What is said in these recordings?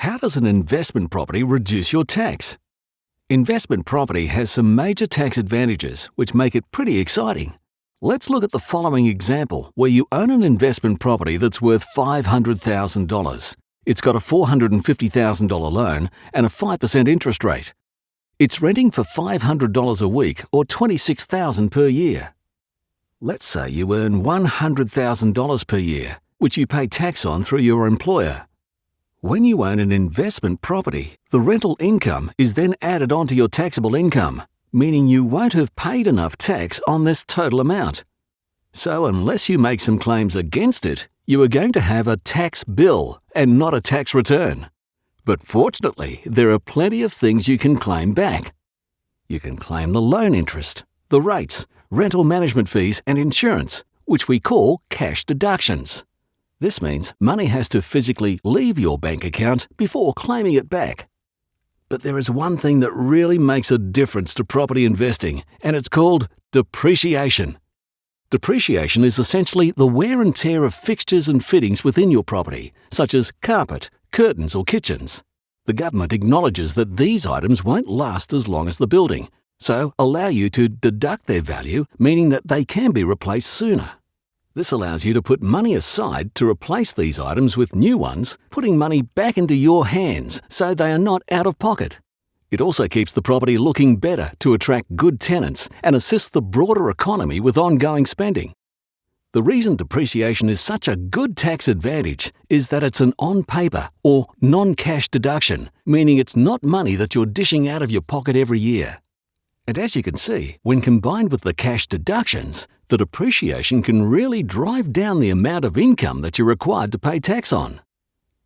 How does an investment property reduce your tax? Investment property has some major tax advantages which make it pretty exciting. Let's look at the following example where you own an investment property that's worth $500,000. It's got a $450,000 loan and a 5% interest rate. It's renting for $500 a week or $26,000 per year. Let's say you earn $100,000 per year, which you pay tax on through your employer. When you own an investment property, the rental income is then added onto your taxable income, meaning you won't have paid enough tax on this total amount. So unless you make some claims against it, you are going to have a tax bill and not a tax return. But fortunately, there are plenty of things you can claim back. You can claim the loan interest, the rates, rental management fees and insurance, which we call cash deductions. This means money has to physically leave your bank account before claiming it back. But there is one thing that really makes a difference to property investing, and it's called depreciation. Depreciation is essentially the wear and tear of fixtures and fittings within your property, such as carpet, curtains or kitchens. The government acknowledges that these items won't last as long as the building, so allow you to deduct their value, meaning that they can be replaced sooner. This allows you to put money aside to replace these items with new ones, putting money back into your hands so they are not out of pocket. It also keeps the property looking better to attract good tenants and assist the broader economy with ongoing spending. The reason depreciation is such a good tax advantage is that it's an on-paper or non-cash deduction, meaning it's not money that you're dishing out of your pocket every year. And as you can see, when combined with the cash deductions, the depreciation can really drive down the amount of income that you're required to pay tax on.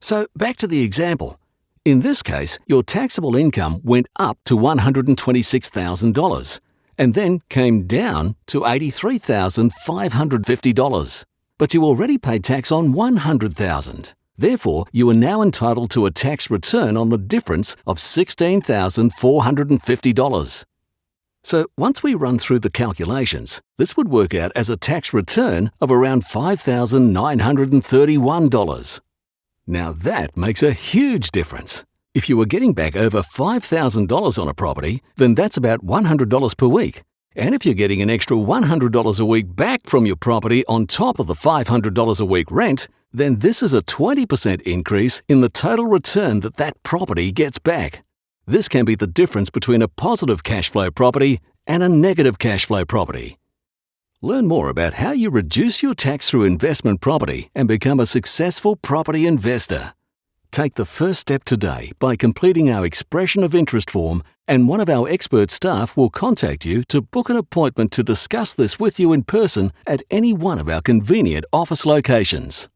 So back to the example. In this case, your taxable income went up to $126,000 and then came down to $83,550. But you already paid tax on $100,000. Therefore, you are now entitled to a tax return on the difference of $16,450. So once we run through the calculations, this would work out as a tax return of around $5,931. Now that makes a huge difference. If you were getting back over $5,000 on a property, then that's about $100 per week. And if you're getting an extra $100 a week back from your property on top of the $500 a week rent, then this is a 20% increase in the total return that property gets back. This can be the difference between a positive cash flow property and a negative cash flow property. Learn more about how you reduce your tax through investment property and become a successful property investor. Take the first step today by completing our expression of interest form, and one of our expert staff will contact you to book an appointment to discuss this with you in person at any one of our convenient office locations.